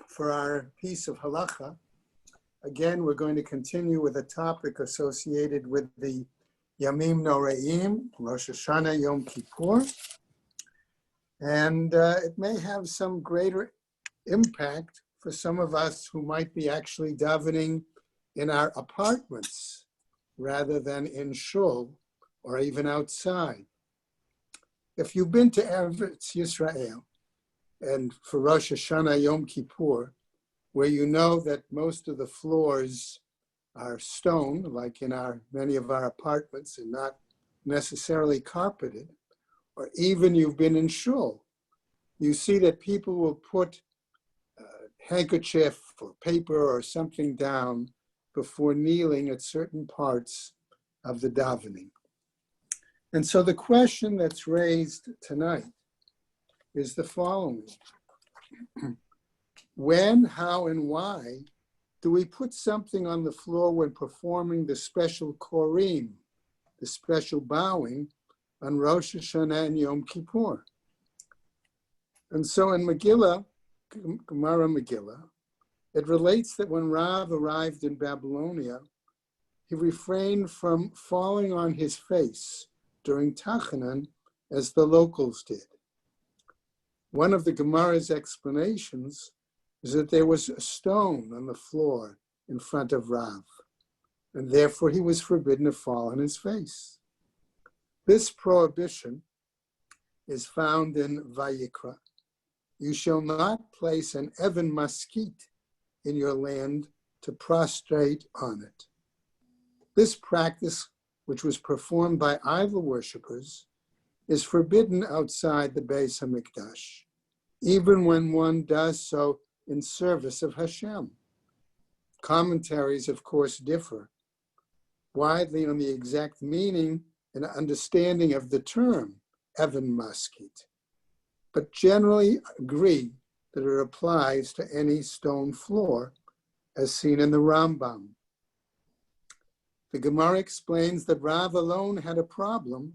for our piece of halacha. Again, we're going to continue with a topic associated with the Yamim Noreim, Rosh Hashanah, Yom Kippur. And it may have some greater impact for some of us who might be actually davening in our apartments rather than in shul or even outside. If you've been to Eretz Yisrael and for Rosh Hashanah, Yom Kippur, where you know that most of the floors are stone, like in many of our apartments, and not necessarily carpeted, or even you've been in shul, you see that people will put a handkerchief or paper or something down before kneeling at certain parts of the davening. And so the question that's raised tonight is the following. When, how, and why do we put something on the floor when performing the special korim, the special bowing, on Rosh Hashanah and Yom Kippur? And so in Megillah, Gemara Megillah, it relates that when Rav arrived in Babylonia, he refrained from falling on his face during Tachanan as the locals did. One of the Gemara's explanations is that there was a stone on the floor in front of Rav, and therefore he was forbidden to fall on his face. This prohibition is found in Vayikra. You shall not place an Evan Maskit in your land to prostrate on it. This practice, which was performed by idol worshippers, is forbidden outside the Beis HaMikdash, even when one does so in service of Hashem. Commentaries, of course, differ widely on the exact meaning and understanding of the term Evan Maskit, but generally agree that it applies to any stone floor, as seen in the Rambam. The Gemara explains that Rav alone had a problem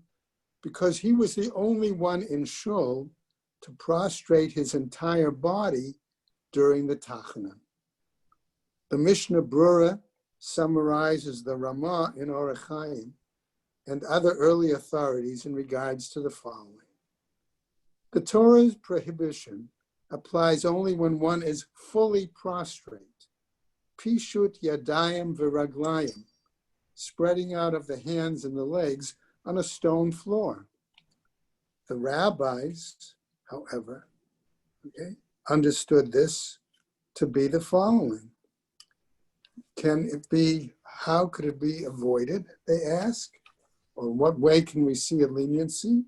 because he was the only one in shul to prostrate his entire body during the Tachanan. The Mishnah Brura summarizes the Ramah in Orach Chaim and other early authorities in regards to the following. The Torah's prohibition applies only when one is fully prostrate, pishut yadayim v'raglayim, spreading out of the hands and the legs on a stone floor. The rabbis, however, understood this to be the following. How could it be avoided, they ask? Or what way can we see a leniency?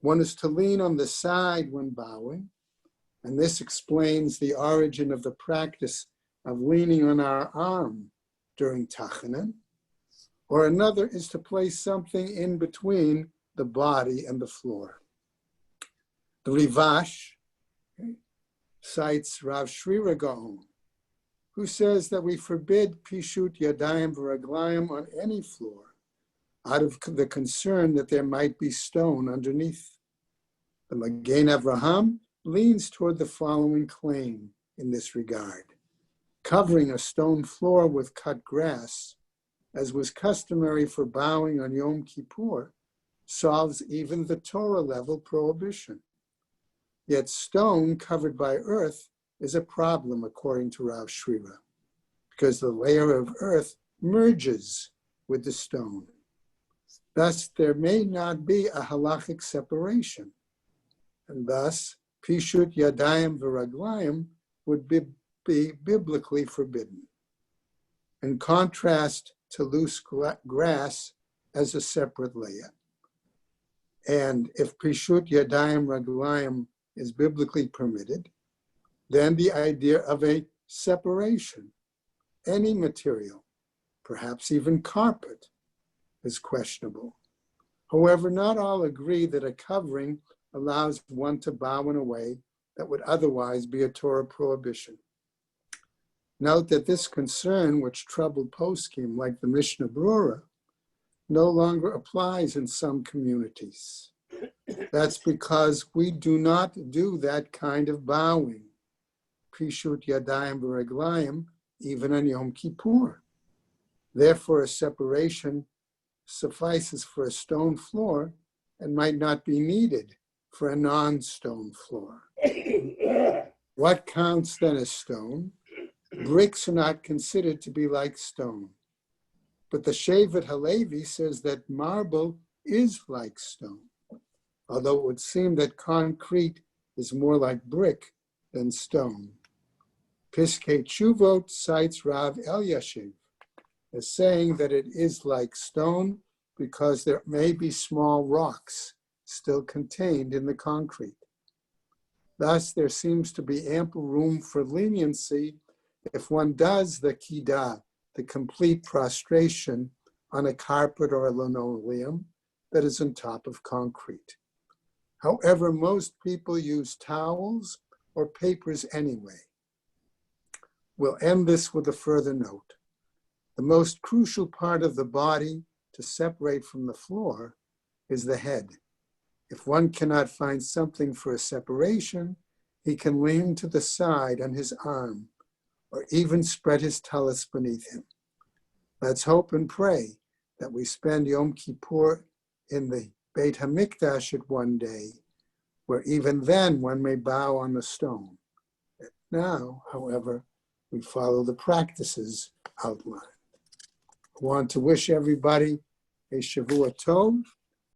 One is to lean on the side when bowing, and this explains the origin of the practice of leaning on our arm during Tachanan. Or another is to place something in between the body and the floor. The Rivash cites Rav Shrira Gaon, who says that we forbid pishut yadayim v'raglayim on any floor out of the concern that there might be stone underneath. The Magen Avraham leans toward the following claim in this regard. Covering a stone floor with cut grass, as was customary for bowing on Yom Kippur, solves even the Torah-level prohibition. Yet stone covered by earth is a problem, according to Rav Shrira, because the layer of earth merges with the stone. Thus, there may not be a halachic separation, and thus, pishut yadayim v'raglayim would be biblically forbidden, in contrast to loose grass as a separate layer. And if pishut yadayim raglayim is biblically permitted, then the idea of a separation, any material, perhaps even carpet, is questionable. However, not all agree that a covering allows one to bow in a way that would otherwise be a Torah prohibition. Note that this concern, which troubled poskim like the Mishnah Brura, no longer applies in some communities. That's because we do not do that kind of bowing. pishut yadayim v'reglayim, even on Yom Kippur. Therefore, a separation suffices for a stone floor and might not be needed for a non-stone floor. What counts then as stone? Bricks are not considered to be like stone. But the Shevet Halevi says that marble is like stone, although it would seem that concrete is more like brick than stone. Piskei Tshuvot cites Rav Elyashiv as saying that it is like stone because there may be small rocks still contained in the concrete. Thus, there seems to be ample room for leniency if one does the kidah, the complete prostration, on a carpet or a linoleum that is on top of concrete. However, most people use towels or papers anyway. We'll end this with a further note. The most crucial part of the body to separate from the floor is the head. If one cannot find something for a separation, he can lean to the side on his arm or even spread his tallis beneath him. Let's hope and pray that we spend Yom Kippur in the Beit HaMikdash at one day, where even then one may bow on the stone. Now, however, we follow the practices outlined. I want to wish everybody a Shavua Tov,